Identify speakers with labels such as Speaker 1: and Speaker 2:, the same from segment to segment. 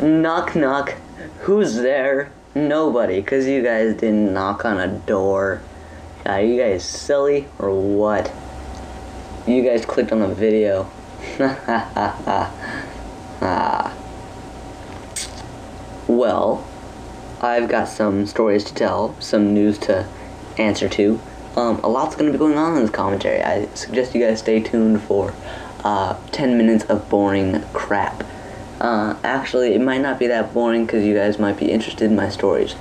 Speaker 1: Knock knock. Who's there? Nobody, because you guys didn't knock on a door. Are you guys silly or what? You guys clicked on the video. Well, I've got some stories to tell, some news to answer to. A lot's going to be going on in this commentary. I suggest you guys stay tuned for 10 minutes of boring crap. Actually, it might not be that boring because you guys might be interested in my stories.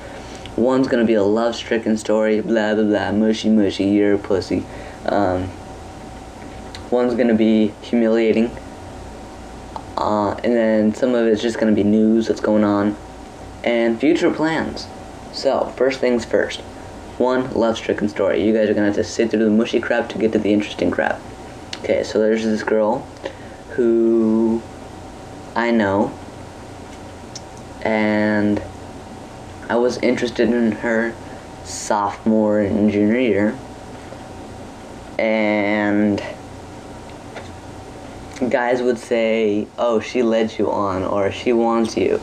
Speaker 1: One's going to be a love-stricken story, blah blah blah, mushy mushy, you're a pussy. One's going to be humiliating. And then some of it's just going to be news that's going on. And future plans. So, first things first. One love-stricken story. You guys are going to have to sit through the mushy crap to get to the interesting crap. Okay, so there's this girl who I know, and I was interested in her sophomore and junior year, and guys would say, oh, she led you on, or she wants you.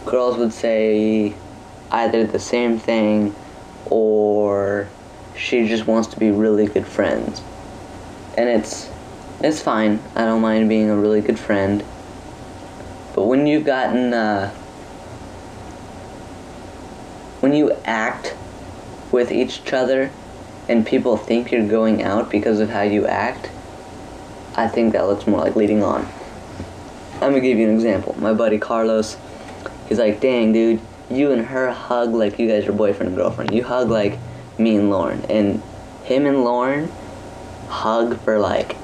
Speaker 1: Girls would say either the same thing, or she just wants to be really good friends. And it's fine. I don't mind being a really good friend. But when you've gotten, when you act with each other and people think you're going out because of how you act, I think that looks more like leading on. I'm gonna give you an example. My buddy Carlos, he's like, dang dude, you and her hug like you guys are boyfriend and girlfriend. You hug like me and Lauren. And him and Lauren hug for like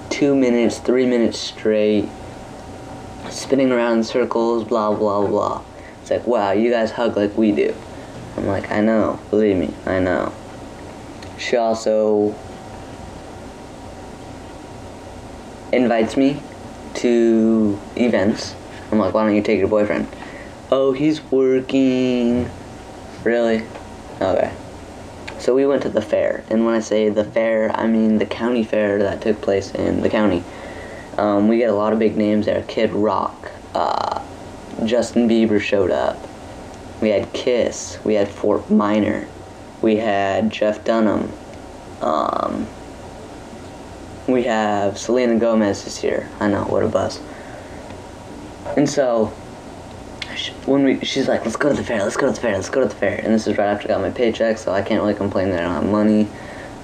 Speaker 1: 2 minutes, 3 minutes straight, spinning around in circles, blah blah blah. It's like, wow, you guys hug like we do. I'm like, I know, believe me, I know. She also invites me to events. I'm like, why don't you take your boyfriend? Oh, he's working. Really? Okay. So we went to the fair, and when I say the fair, I mean the county fair that took place in the county. We get a lot of big names there. Kid Rock, Justin Bieber showed up. We had Kiss. We had Fort Minor. We had Jeff Dunham. We have Selena Gomez this year. I know, what a buzz. And so, she's like, let's go to the fair, let's go to the fair, let's go to the fair. And this is right after I got my paycheck, so I can't really complain that I don't have money.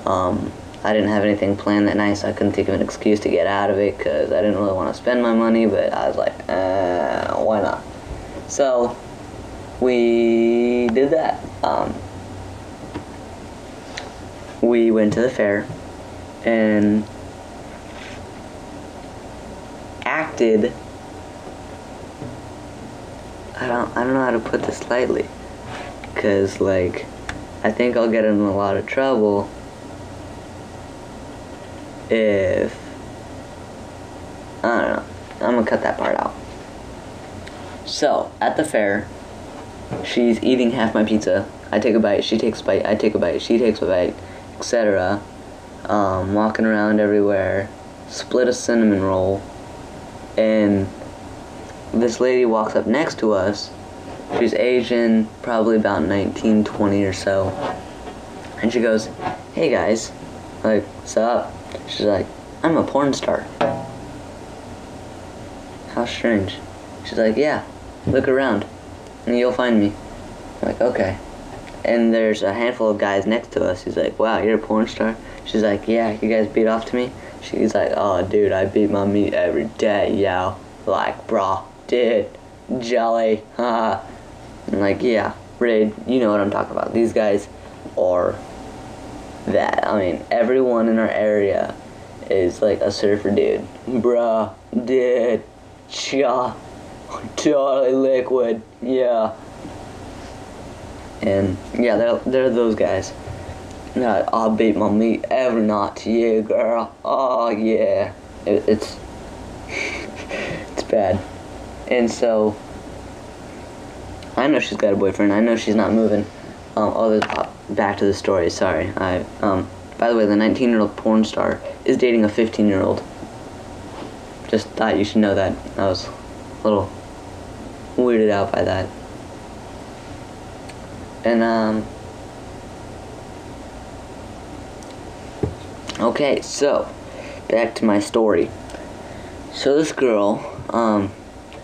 Speaker 1: I didn't have anything planned that night, so I couldn't think of an excuse to get out of it, because I didn't really want to spend my money, but I was like, why not? So, we did that. We went to the fair, and acted, I don't know how to put this lightly, because, like, I think I'll get in a lot of trouble if, I don't know, I'm gonna cut that part out. So, at the fair, she's eating half my pizza. I take a bite, she takes a bite, I take a bite, she takes a bite, etc. Walking around everywhere, split a cinnamon roll, and this lady walks up next to us. She's Asian, probably about 19, 20 or so. And she goes, hey guys, like, what's up? She's like, I'm a porn star. How strange. She's like, yeah, look around, and you'll find me. I'm like, okay. And there's a handful of guys next to us. He's like, wow, you're a porn star? She's like, yeah, you guys beat off to me? She's like, oh, dude, I beat my meat every day, yo. Like, brah, dude, jelly, haha. I'm like, yeah, Raid, you know what I'm talking about. These guys are that. I mean, everyone in our area is like a surfer dude. Bruh, dude, cha, totally liquid, yeah. And yeah, they're those guys. I'll beat my meat every night to you, girl. Oh yeah, it's it's bad. And so I know she's got a boyfriend. I know she's not moving. Back to the story. Sorry. By the way, the 19-year-old porn star is dating a 15-year-old. just thought you should know that. I was a little weirded out by that. And, okay, so, back to my story. So this girl,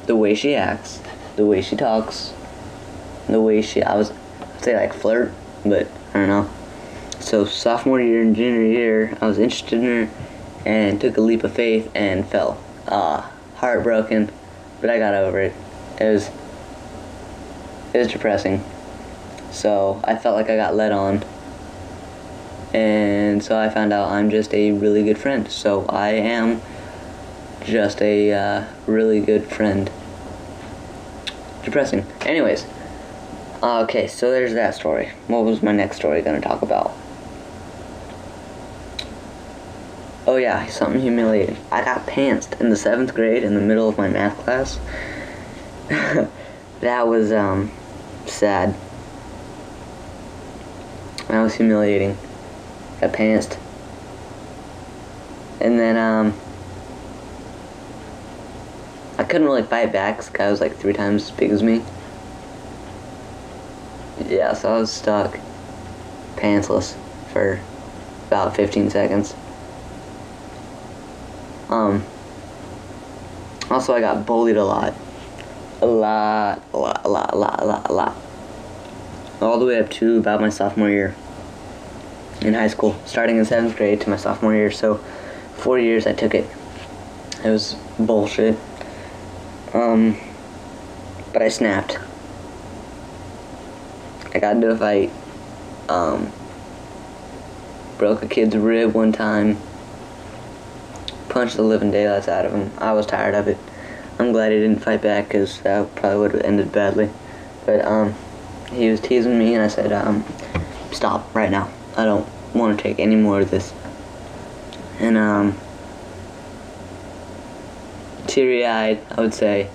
Speaker 1: the way she acts, the way she talks, the way I would say like flirt, but I don't know. So sophomore year and junior year, I was interested in her and took a leap of faith and fell. Heartbroken, but I got over it. It was depressing. So I felt like I got led on. And so I found out I'm just a really good friend. So I am just a really good friend. Depressing. Anyways. Okay, so there's that story. What was my next story gonna talk about? Oh yeah, something humiliating. I got pantsed in the 7th grade in the middle of my math class. That was, sad. That was humiliating. Got pantsed. And then, I couldn't really fight back because the guy was like 3 times as big as me. Yeah, so I was stuck pantsless for about 15 seconds. Also I got bullied a lot. A lot. All the way up to about my sophomore year in high school. Starting in 7th grade to my sophomore year, so 4 years I took it. It was bullshit. But I snapped. I got into a fight, broke a kid's rib one time, punched the living daylights out of him. I was tired of it. I'm glad he didn't fight back because that probably would have ended badly. But, he was teasing me and I said, stop right now. I don't want to take any more of this. And, teary-eyed, I would say,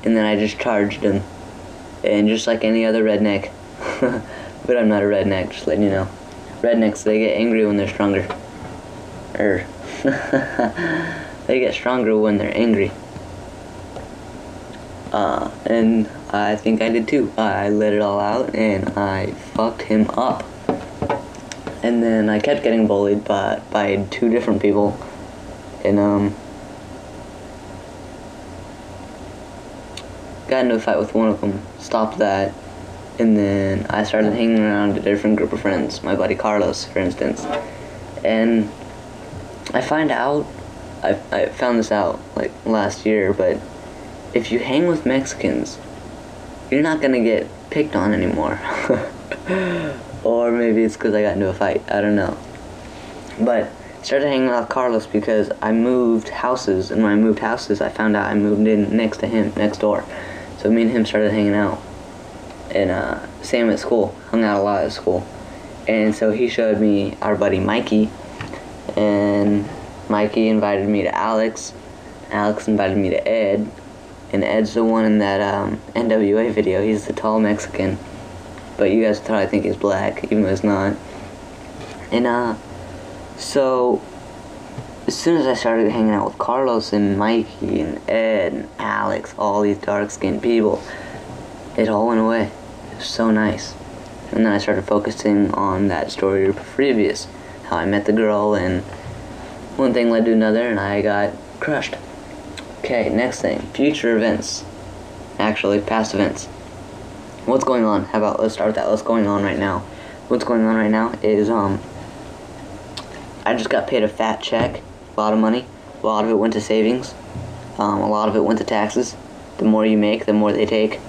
Speaker 1: and then I just charged him. And just like any other redneck, but I'm not a redneck, just letting you know. Rednecks, they get angry when they're stronger. They get stronger when they're angry. And I think I did too. I let it all out and I fucked him up. And then I kept getting bullied by 2 different people. And, got into a fight with one of them, stopped that, and then I started hanging around a different group of friends, my buddy Carlos, for instance. And I found this out like last year, but if you hang with Mexicans, you're not gonna get picked on anymore. Or maybe it's because I got into a fight, I don't know. But I started hanging out with Carlos because I moved houses, and when I moved houses, I found out I moved in next to him, next door. So me and him started hanging out. And same at school, hung out a lot at school. And so he showed me our buddy Mikey, and Mikey invited me to Alex. Alex invited me to Ed, and Ed's the one in that NWA video. He's the tall Mexican, but you guys probably think he's black, even though he's not. And so as soon as I started hanging out with Carlos and Mikey and Ed and Alex, all these dark-skinned people, it all went away. It was so nice. And then I started focusing on that story previous, how I met the girl, and one thing led to another, and I got crushed. Okay, next thing, future events. Actually, past events. What's going on? How about, let's start with that. What's going on right now? What's going on right now is, I just got paid a fat check, a lot of money. A lot of it went to savings. A lot of it went to taxes. The more you make, the more they take.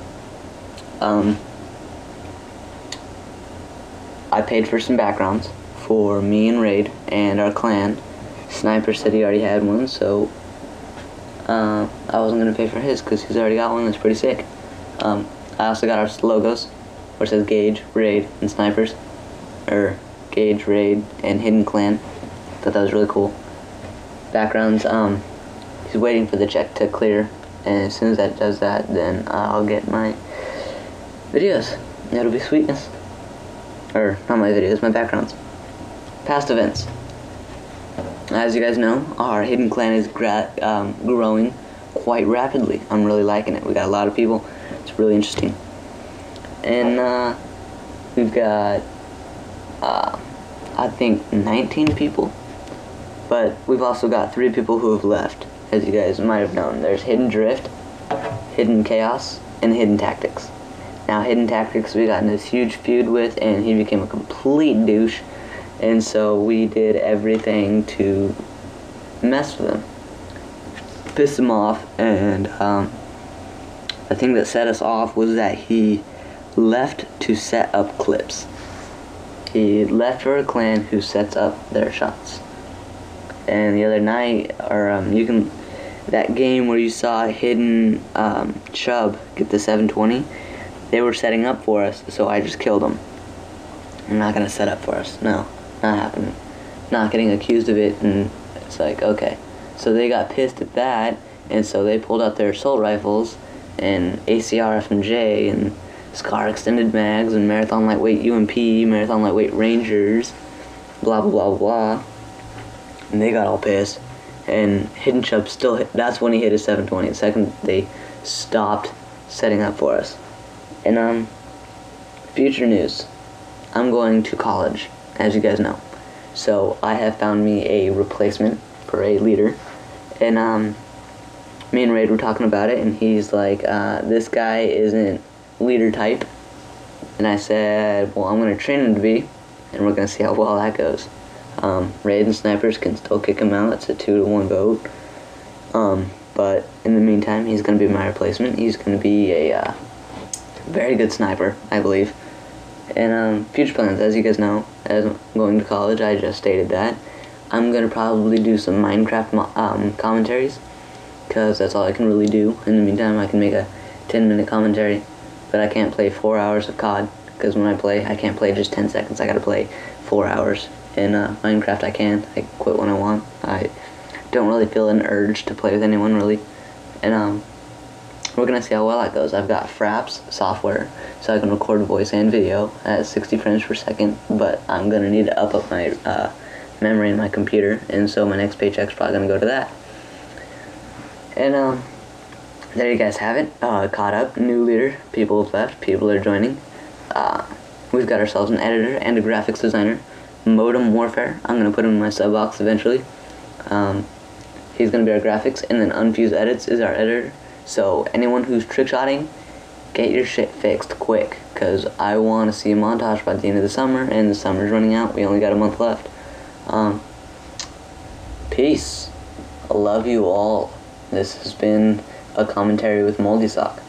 Speaker 1: I paid for some backgrounds for me and Raid and our clan. Sniper said he already had one, so I wasn't going to pay for his because he's already got one that's pretty sick. I also got our logos, where it says Gage, Raid, and Snipers. Or Gage, Raid, and Hidden Clan. Thought that was really cool. Backgrounds, he's waiting for the check to clear, and as soon as that does that, then I'll get my videos. That'll be sweetness. Or, not my videos, my backgrounds. Past events. As you guys know, our hidden clan is growing quite rapidly. I'm really liking it. We got a lot of people. It's really interesting. And we've got, I think, 19 people. But we've also got 3 people who have left, as you guys might have known. There's Hidden Drift, Hidden Chaos, and Hidden Tactics. Now, Hidden Tactics we got in this huge feud with, and he became a complete douche. And so we did everything to mess with him, piss him off, and the thing that set us off was that he left to set up clips. He left for a clan who sets up their shots. And the other night, that game where you saw Hidden Chubb get the 720, they were setting up for us, so I just killed them. I'm not gonna set up for us, no. Not happening. Not getting accused of it, and it's like, okay. So they got pissed at that, and so they pulled out their assault rifles, and ACR FMJ, and SCAR extended mags, and Marathon Lightweight UMP, Marathon Lightweight Rangers, blah blah blah blah. And they got all pissed, and Hidden Chubb still hit. That's when he hit his 720. The second they stopped setting up for us. And future news. I'm going to college, as you guys know. So I have found me a replacement for a leader, and me and Raid were talking about it, and he's like, this guy isn't leader type. And I said, well, I'm going to train him to be, and we're going to see how well that goes. Raid and snipers can still kick him out. It's a 2-to-1 vote. But in the meantime, he's going to be my replacement. He's going to be a very good sniper, I believe. And future plans, as you guys know, as I'm going to college, I just stated that. I'm going to probably do some Minecraft commentaries, because that's all I can really do. In the meantime, I can make a 10-minute commentary, but I can't play 4 hours of COD, because when I play, I can't play just 10 seconds. I gotta play 4 hours. In Minecraft, I can. I quit when I want. I don't really feel an urge to play with anyone, really. And we're gonna see how well that goes. I've got Fraps software, so I can record voice and video at 60 frames per second, but I'm gonna need to up my memory in my computer, and so my next paycheck's probably gonna go to that. And there you guys have it. Caught up, new leader, people have left, people are joining. We've got ourselves an editor and a graphics designer. Modem Warfare, I'm gonna put him in my sub box eventually. He's gonna be our graphics, and then Unfused Edits is our editor. So anyone who's trickshotting, get your shit fixed quick, because I want to see a montage by the end of the summer, and the summer's running out. We only got a month left. Peace. I love you all. This has been a commentary with Moldy Sock.